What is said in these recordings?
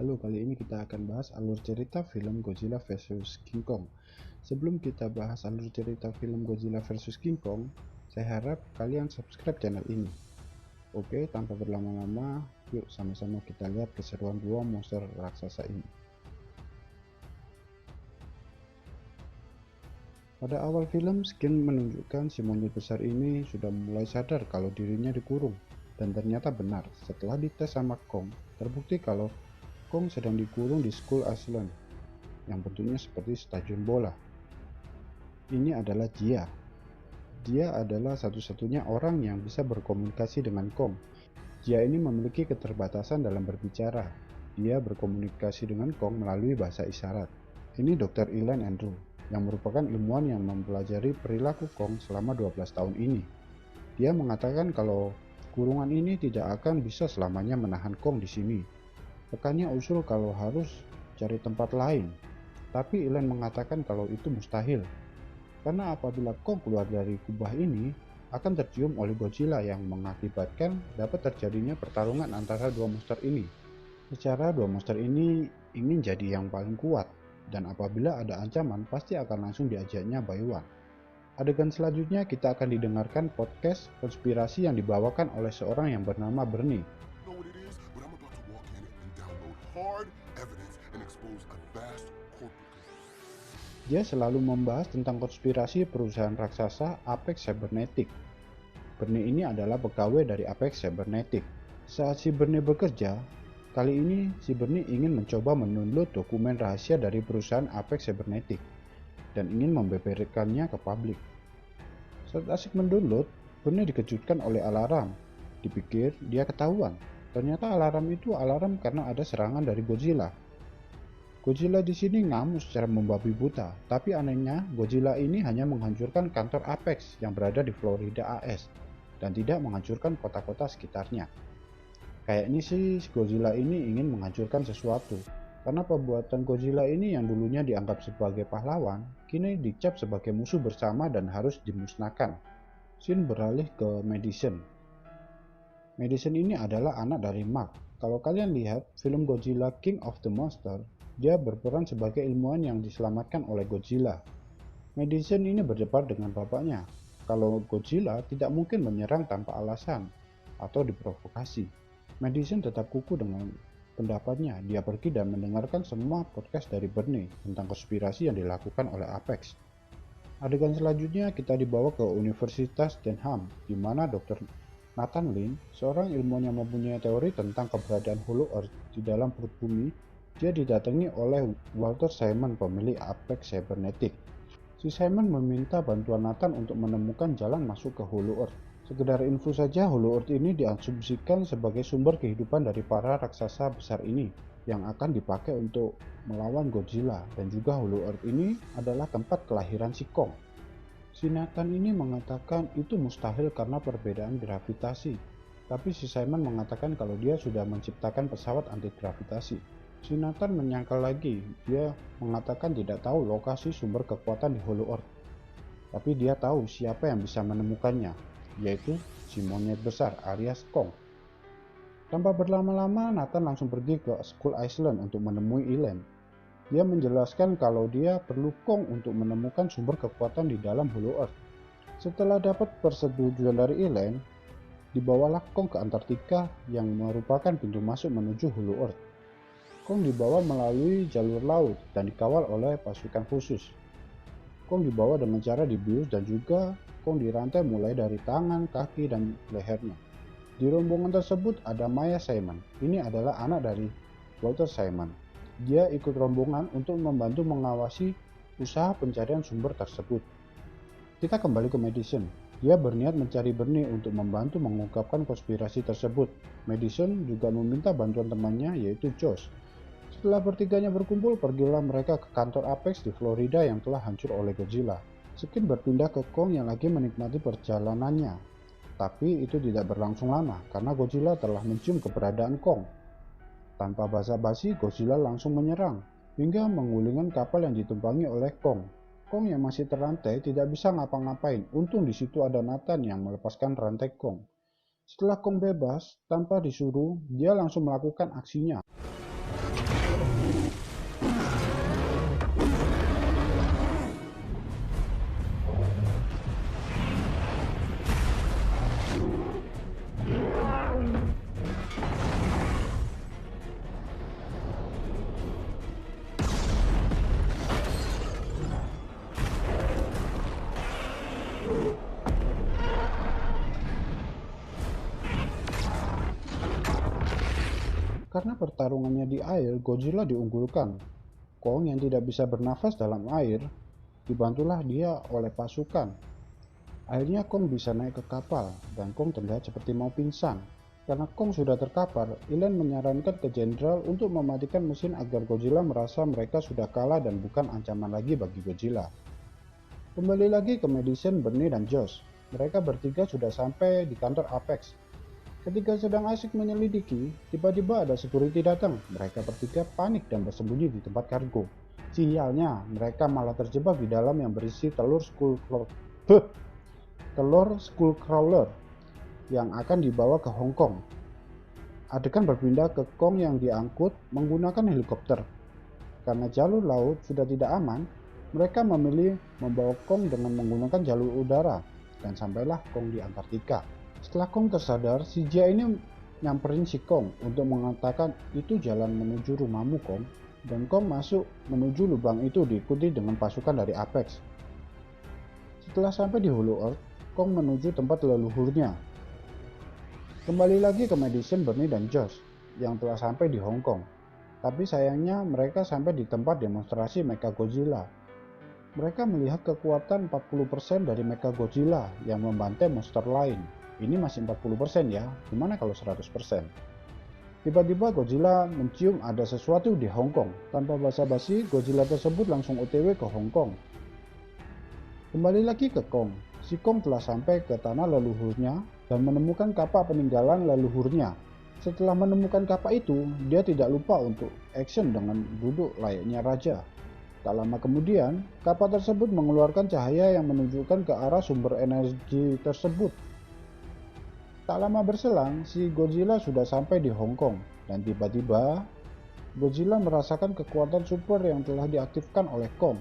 Halo, kali ini kita akan bahas alur cerita film Godzilla vs King Kong. Sebelum kita bahas alur cerita film Godzilla vs King Kong, saya harap kalian subscribe channel ini. Oke, tanpa berlama-lama, yuk sama-sama kita lihat keseruan dua monster raksasa ini. Pada awal film, Skin menunjukkan si monyet besar ini sudah mulai sadar kalau dirinya dikurung. Dan ternyata benar, setelah dites sama Kong, terbukti kalau Kong sedang dikurung di Skull Island, yang bentuknya seperti stadion bola. Ini adalah Jia. Dia adalah satu-satunya orang yang bisa berkomunikasi dengan Kong. Jia ini memiliki keterbatasan dalam berbicara. Dia berkomunikasi dengan Kong melalui bahasa isyarat. Ini Dr. Elaine Andrew, yang merupakan ilmuwan yang mempelajari perilaku Kong selama 12 tahun ini. Dia mengatakan kalau kurungan ini tidak akan bisa selamanya menahan Kong di sini. Rekannya usul kalau harus cari tempat lain, tapi Elaine mengatakan kalau itu mustahil. Karena apabila Kong keluar dari kubah ini, akan tercium oleh Godzilla yang mengakibatkan dapat terjadinya pertarungan antara dua monster ini. Secara dua monster ini ingin jadi yang paling kuat, dan apabila ada ancaman pasti akan langsung diajaknya by one. Adegan selanjutnya kita akan didengarkan podcast konspirasi yang dibawakan oleh seorang yang bernama Bernie. Dia selalu membahas tentang konspirasi perusahaan raksasa Apex Cybernetic. Bernie ini adalah pegawai dari Apex Cybernetic. Saat si Bernie bekerja, kali ini si Bernie ingin mencoba mendownload dokumen rahasia dari perusahaan Apex Cybernetic dan ingin membeberkannya ke publik. Saat asik mendownload, Bernie dikejutkan oleh alarm. Dipikir dia ketahuan. Ternyata alarm itu alarm karena ada serangan dari Godzilla. Godzilla di sini ngamuk secara membabi buta, tapi anehnya Godzilla ini hanya menghancurkan kantor Apex yang berada di Florida AS dan tidak menghancurkan kota-kota sekitarnya. Kayaknya sih Godzilla ini ingin menghancurkan sesuatu, karena perbuatan Godzilla ini yang dulunya dianggap sebagai pahlawan, kini dicap sebagai musuh bersama dan harus dimusnahkan. Scene beralih ke Madison. Madison ini adalah anak dari Mark. Kalau kalian lihat film Godzilla King of the Monster, dia berperan sebagai ilmuwan yang diselamatkan oleh Godzilla. Madison ini berdebat dengan bapaknya, kalau Godzilla tidak mungkin menyerang tanpa alasan atau diprovokasi. Madison tetap kukuh dengan pendapatnya. Dia pergi dan mendengarkan semua podcast dari Bernie tentang konspirasi yang dilakukan oleh Apex. Adegan selanjutnya kita dibawa ke Universitas Denham, di mana Dr. Nathan Lin, seorang ilmuwan yang mempunyai teori tentang keberadaan Hollow Earth di dalam perut bumi. Dia didatangi oleh Walter Simon, pemilik Apex Cybernetic. Si Simon meminta bantuan Nathan untuk menemukan jalan masuk ke Hollow Earth. Sekedar info saja, Hollow Earth ini diasumsikan sebagai sumber kehidupan dari para raksasa besar ini yang akan dipakai untuk melawan Godzilla, dan juga Hollow Earth ini adalah tempat kelahiran si Kong. Si Nathan ini mengatakan itu mustahil karena perbedaan gravitasi, tapi si Simon mengatakan kalau dia sudah menciptakan pesawat anti gravitasi. Si Nathan menyangkal lagi, dia mengatakan tidak tahu lokasi sumber kekuatan di Hollow Earth, tapi dia tahu siapa yang bisa menemukannya, yaitu si monyet besar alias Kong. Tanpa berlama-lama, Nathan langsung pergi ke Skull Island untuk menemui Elaine. Dia menjelaskan kalau dia perlu Kong untuk menemukan sumber kekuatan di dalam Hollow Earth. Setelah dapat persetujuan dari Elaine, dibawalah Kong ke Antartika yang merupakan pintu masuk menuju Hollow Earth. Kong dibawa melalui jalur laut dan dikawal oleh pasukan khusus. Kong dibawa dengan cara dibius dan juga Kong dirantai mulai dari tangan, kaki, dan lehernya. Di rombongan tersebut ada Maya Simon. Ini adalah anak dari Walter Simon. Dia ikut rombongan untuk membantu mengawasi usaha pencarian sumber tersebut. Kita kembali ke Madison. Dia berniat mencari Bernie untuk membantu mengungkapkan konspirasi tersebut. Madison juga meminta bantuan temannya, yaitu Josh. Setelah bertiganya berkumpul, pergilah mereka ke kantor Apex di Florida yang telah hancur oleh Godzilla. Skin berpindah ke Kong yang lagi menikmati perjalanannya. Tapi itu tidak berlangsung lama, karena Godzilla telah mencium keberadaan Kong. Tanpa basa-basi, Godzilla langsung menyerang, hingga menggulingkan kapal yang ditumpangi oleh Kong. Kong yang masih terrantai tidak bisa ngapa-ngapain. Untung di situ ada Nathan yang melepaskan rantai Kong. Setelah Kong bebas, tanpa disuruh, dia langsung melakukan aksinya. Karena pertarungannya di air, Godzilla diunggulkan. Kong yang tidak bisa bernafas dalam air, dibantulah dia oleh pasukan. Akhirnya Kong bisa naik ke kapal, dan Kong terlihat seperti mau pingsan. Karena Kong sudah terkapar, Ilan menyarankan ke jenderal untuk mematikan mesin agar Godzilla merasa mereka sudah kalah dan bukan ancaman lagi bagi Godzilla. Kembali lagi ke Madison, Bernie, dan Josh. Mereka bertiga sudah sampai di kantor Apex. Ketika sedang asik menyelidiki, tiba-tiba ada security datang. Mereka bertiga panik dan bersembunyi di tempat kargo. Sialnya, mereka malah terjebak di dalam yang berisi telur Skullcrawler yang akan dibawa ke Hong Kong. Adegan berpindah ke Kong yang diangkut menggunakan helikopter. Karena jalur laut sudah tidak aman, mereka memilih membawa Kong dengan menggunakan jalur udara, dan sampailah Kong di Antartika. Setelah Kong tersadar, si Jia ini nyamperin si Kong untuk mengatakan itu jalan menuju rumahmu Kong, dan Kong masuk menuju lubang itu diikuti dengan pasukan dari Apex. Setelah sampai di Hollow Earth, Kong menuju tempat leluhurnya. Kembali lagi ke Madison, Bernie, dan Josh yang telah sampai di Hong Kong. Tapi sayangnya mereka sampai di tempat demonstrasi Mechagodzilla. Mereka melihat kekuatan 40% dari Mechagodzilla yang membantai monster lain. Ini masih 40% ya, gimana kalau 100%? Tiba-tiba Godzilla mencium ada sesuatu di Hong Kong. Tanpa basa-basi, Godzilla tersebut langsung OTW ke Hong Kong. Kembali lagi ke Kong. Si Kong telah sampai ke tanah leluhurnya dan menemukan kapak peninggalan leluhurnya. Setelah menemukan kapak itu, dia tidak lupa untuk action dengan duduk layaknya raja. Tak lama kemudian, kapak tersebut mengeluarkan cahaya yang menunjukkan ke arah sumber energi tersebut. Tak lama berselang, si Godzilla sudah sampai di Hong Kong, dan tiba-tiba Godzilla merasakan kekuatan super yang telah diaktifkan oleh Kong.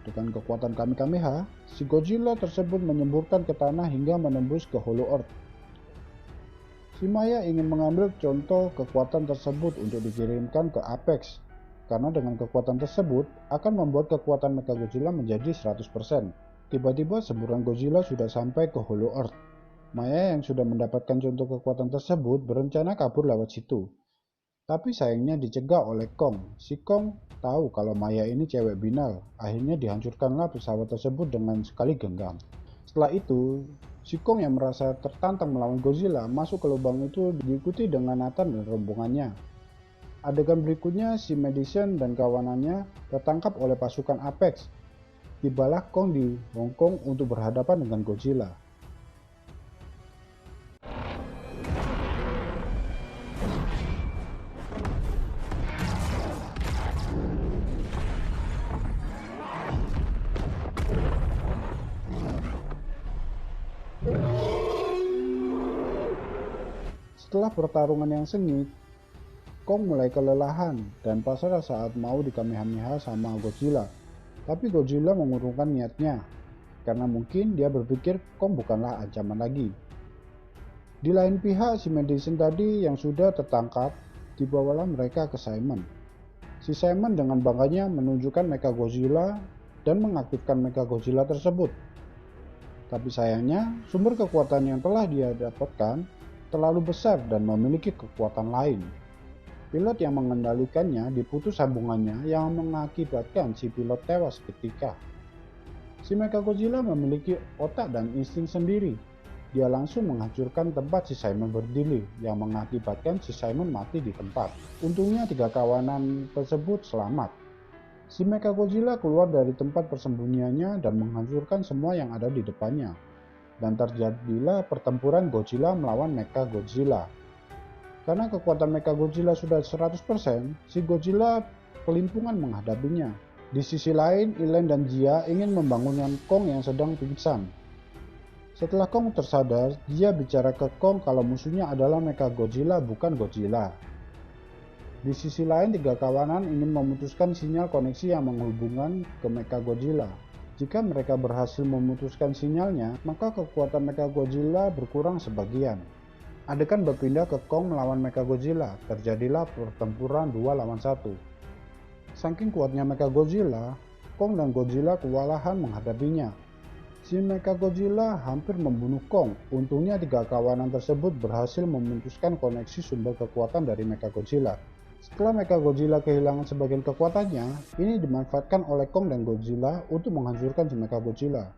Dengan kekuatan Kamehameha, si Godzilla tersebut menyemburkan ke tanah hingga menembus ke Hollow Earth. Si Maya ingin mengambil contoh kekuatan tersebut untuk dikirimkan ke Apex, karena dengan kekuatan tersebut akan membuat kekuatan Mechagodzilla menjadi 100%. Tiba-tiba semburan Godzilla sudah sampai ke Hollow Earth. Maya yang sudah mendapatkan contoh kekuatan tersebut berencana kabur lewat situ. Tapi sayangnya dicegah oleh Kong. Si Kong tahu kalau Maya ini cewek binal. Akhirnya dihancurkanlah pesawat tersebut dengan sekali genggam. Setelah itu, si Kong yang merasa tertantang melawan Godzilla masuk ke lubang itu diikuti dengan Nathan dan rombongannya. Adegan berikutnya, si Madison dan kawanannya tertangkap oleh pasukan Apex. Tibalah Kong di Hong Kong untuk berhadapan dengan Godzilla. Setelah pertarungan yang sengit, Kong mulai kelelahan dan pasrah saat mau dikamehameha sama Godzilla. Tapi Godzilla mengurungkan niatnya, karena mungkin dia berpikir Kong bukanlah ancaman lagi. Di lain pihak, si Madison tadi yang sudah tertangkap, dibawalah mereka ke Simon. Si Simon dengan bangganya menunjukkan Mechagodzilla dan mengaktifkan Mechagodzilla tersebut. Tapi sayangnya, sumber kekuatan yang telah dia dapatkan terlalu besar dan memiliki kekuatan lain. Pilot yang mengendalikannya diputus sambungannya yang mengakibatkan si pilot tewas seketika. Si Mechagodzilla memiliki otak dan insting sendiri. Dia langsung menghancurkan tempat si Simon berdiri yang mengakibatkan si Simon mati di tempat. Untungnya 3 kawanan tersebut selamat. Si Mechagodzilla keluar dari tempat persembunyiannya dan menghancurkan semua yang ada di depannya. Dan terjadilah pertempuran Godzilla melawan Mechagodzilla. Karena kekuatan Mechagodzilla sudah 100%, si Godzilla kelimpungan menghadapinya. Di sisi lain, Ilan dan Jia ingin membangunkan Kong yang sedang pingsan. Setelah Kong tersadar, Jia bicara ke Kong kalau musuhnya adalah Mechagodzilla bukan Godzilla. Di sisi lain, tiga kawanan ingin memutuskan sinyal koneksi yang menghubungkan ke Mechagodzilla. Jika mereka berhasil memutuskan sinyalnya, maka kekuatan Mechagodzilla berkurang sebagian. Adegan berpindah ke Kong melawan Mechagodzilla. Terjadilah pertempuran 2 lawan 1. Saking kuatnya Mechagodzilla, Kong dan Godzilla kewalahan menghadapinya. Si Mechagodzilla hampir membunuh Kong. Untungnya tiga kawanan tersebut berhasil memutuskan koneksi sumber kekuatan dari Mechagodzilla. Setelah Mechagodzilla kehilangan sebagian kekuatannya, ini dimanfaatkan oleh Kong dan Godzilla untuk menghancurkan si Mechagodzilla.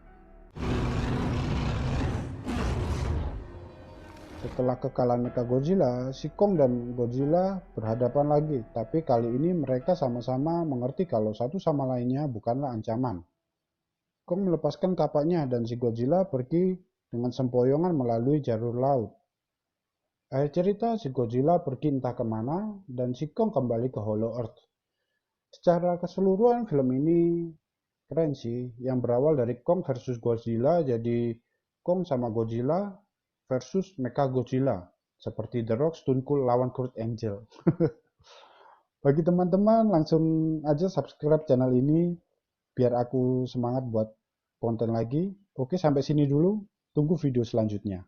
Setelah kekalahan Mechagodzilla, si Kong dan Godzilla berhadapan lagi, tapi kali ini mereka sama-sama mengerti kalau satu sama lainnya bukanlah ancaman. Kong melepaskan kapaknya dan si Godzilla pergi dengan sempoyongan melalui jalur laut. Akhir cerita, si Godzilla pergi entah kemana, dan si Kong kembali ke Hollow Earth. Secara keseluruhan film ini keren sih, yang berawal dari Kong versus Godzilla jadi Kong sama Godzilla versus Mechagodzilla, seperti The Rock Stone Cold lawan Kurt Angle. Bagi teman-teman, langsung aja subscribe channel ini, biar aku semangat buat konten lagi. Oke, sampai sini dulu, tunggu video selanjutnya.